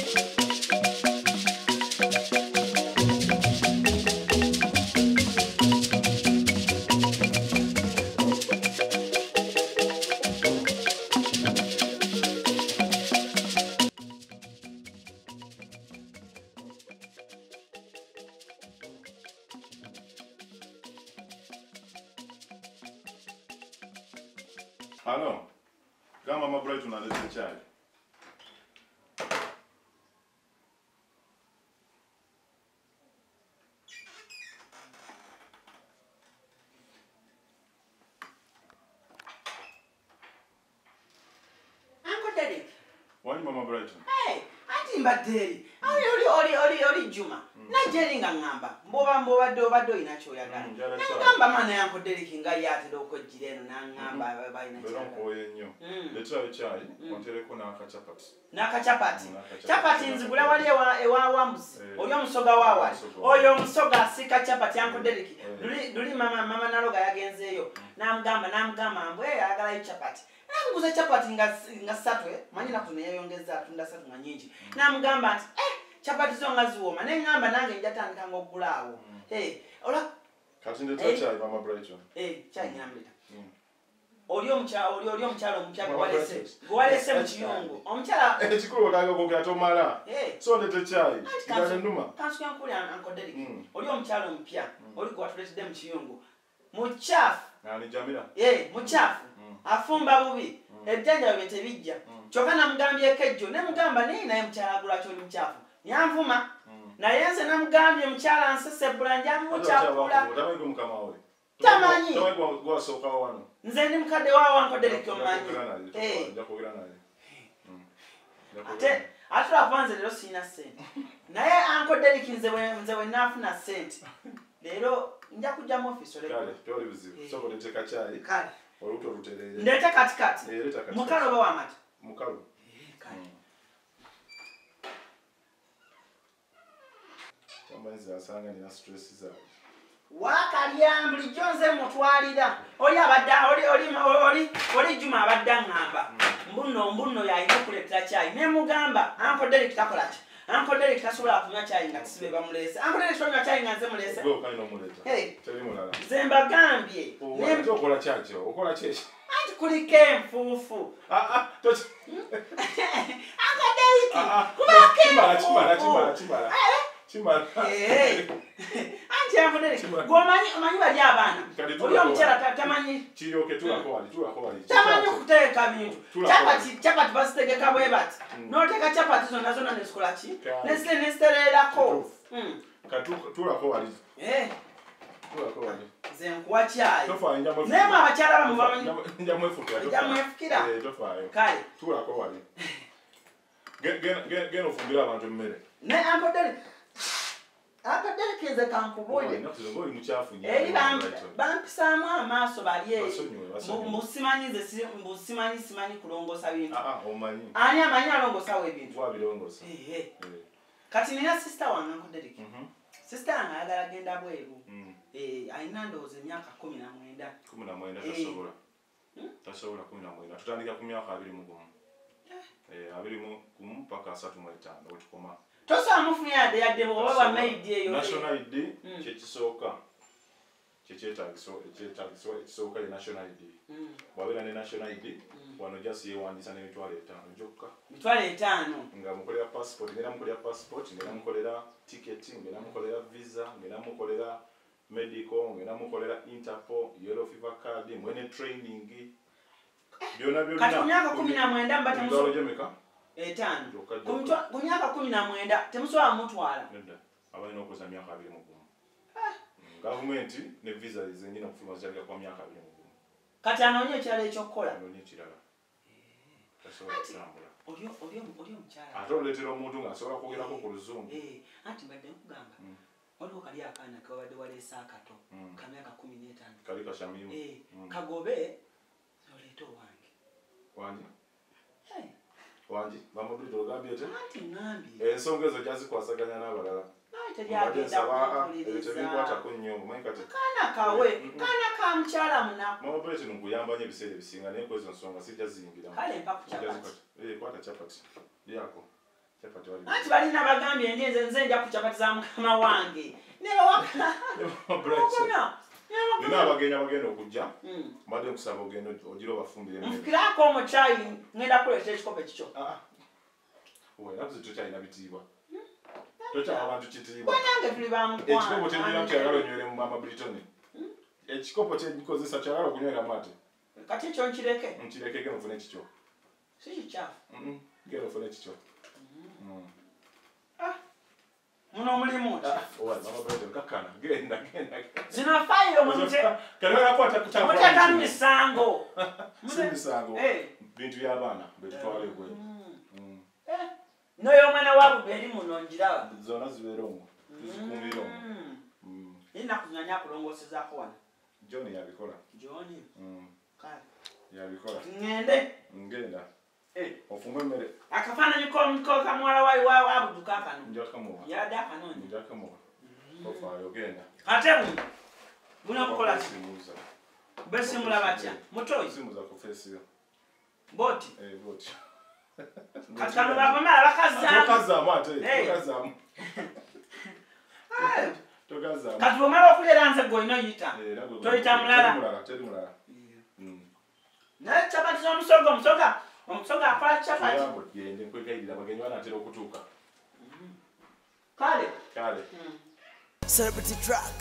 Hello. Kama Mama Bright unaleta chai. Uncle Derek. Wani Mama Bright? Hey, Auntie Mbadeli. Oli Juma. Na jeri ngamba. Mboba do inacho yagala. Ngamba mana yanko Derek nga yate doko jireno na ngamba baba inacho. Bero nkoye nnyo. Leta chai, kontereko na akachapati. Na akachapati. Chapati nzigula wali ewa wambuzi. Oyo musoga wawa. Oyo musoga sika chapati yanko Derek. Duli mama naloga yagenzeyo. Namgamba mbwe yagala chapati. Namuguza chapati nga satwe manyi nakuneyongeza tunda satu nga nyingi namugamba ati chapati zo nga ziwoma nengamba nange njatandika ngokulawo ola kati ndeta chai Mama Bright chai nyamleta oli omukyalo omupya gwalese mu kiyungu omukyala ekikulu otange kokera tomala so ndeta chai ngale nduma kansuka nkuli Uncle Derek oli omukyalo omupya oli gwatuletedde mu kiyungu muchafu nani jamira muchafu afumba bubi ebijanja bete bijja choka namugambye kejjo ne mugamba naye mukyala gulacho oli muchafu nyanvuma naye nze namugambye mukyala nsese bulanja muchakula tamanyi gwa soka wano nze ndi mukadde wa Uncle Derek omanyi atula kwanze lero sina sente naye Uncle Derek nze we nafuna sente lero nja kujja mu office oleko kale toli buzibu soko leteka chai kale oluto luterere ndeta katikati mukalo ba wamata mukalo kale Tambanza asanga ni stress za wakalya mbuli jonze mutwalira oli abadda oli Juma abadda ngamba mbuno yayina kuleta chai ne mugamba Uncle Derek takolaki Uncle Derek tasobola kunywa chai nga tisibe bamulese Uncle Derek tonywa chai nga nze mulese gwe kalino muleta teli mulala zemba gambye ne mtokola chacho okola cheshi anti kulike enfuufu tochi Uncle Derek kubake chimala anti Uncle Derek gomanyi bali abana oli omukyala tamanyi chiyoke tulako wali tamanyi kuteeka bintu chapati basitegeka bwe bati noteka chapati zonna nesikola ki nesitererako tulako wali nze nkuwa cyayi tofaayo nemu abakyala bamu bamanyi njamwefukira tofaayo kale tulako wali gena ofumbira abantu emmere ne Uncle Derek nze kankubuulire eri bampisaamu amaaso balye simanyi kulongosa bintu ani amanyi alongosawo ebintu kati nina sister wange Uncle Derek sister wange ayagala genda bweru ayina ndowooza emyaka 19 tasobola 19 tutandika ku myaka 21 paka 35 wetukoma tosa amufunya yadde bwoba ba maid eyo national ID kyekisooka kyekyeetagiso ya national ID wabera ne national ID wano just yewandiisa n'emitwalo 5 gyokka mitwalo 5 nga mukolera passport ngera mukolera passport ngera mukolera ticket ngera mukolera visa ngera mukolera medical ngera mukolera Interpol yellow fever card mwene training byona kati myaka 19 mbata muso jemeka 5 ku myaka 19 temusobola mutwala abalina okuza myaka 2 gavumenti ne visa zenyina kufuma zalika kwa myaka 2 kati anoonye ekirala ekyokukola anoonye ekirala oli omukyala ate oleetera omuntu ng'asobola kwogerako ku luzungu anti mbadde nkugamba waliwo kali akaana kabadde waleese akato ka myaka 15 kali kashamimu kagobe oleeta owange wangi bamudde ogambye ate anti ngambye ensonga ezo gyazikwasaganya n'abalala tebikwatako nnyo kana ka mukyala munaku Mama Bright nkuyamba nnyo ebiseera ebisinga naye kwezo nsonga sijja ziyingira kale mpa ku chapati kwata chapati lyako chapati wali anti balina bagambye nze nja ku chapati za mukama wange neba wakana nina abagenda okujja mbadde nkusaba ogenda ogira obafumbire nfikirako omucayi ngenda kukolesa ekikopo ekikyo nakuze tokyalina bitiibwa tokyala abantu kitiibwa banange tuli bamukwano ekikopo kyendira kyagala onywere mu mama Britoni ekikopo kyenkozesa kyagala okunyweramu ate kati ekyo nkireke genda ofune kikyo si kikyafu genda ofune kikyo muno mulimu mama Britoni kakana genda zino fayiro mutekamu misango si misango bintu by'abaana betutwala egwe noyo omwana wa Buberi muno njiraba zona zibeera omwo tuzikumira omwo ennaku zinanya akulongosezaako wano John yabikola John kale yabikola ngenda ofumwe mmere akafaananyi kamwala wa Abuduka kano njakamuwa yadde akanoni njakamuwa ofaayo genda ate buno kukola besimula batya mutoyi simuza ku face boti boti kati kano bakamala bakazaamu ate tokazaamu kati bwomala okulera nze gwolina oyita toyita mulala teri mulala naye chapati z'omusoga akola chapati gende nkwegayirira abagenyi banaatera okutuuka kale Celebrity track.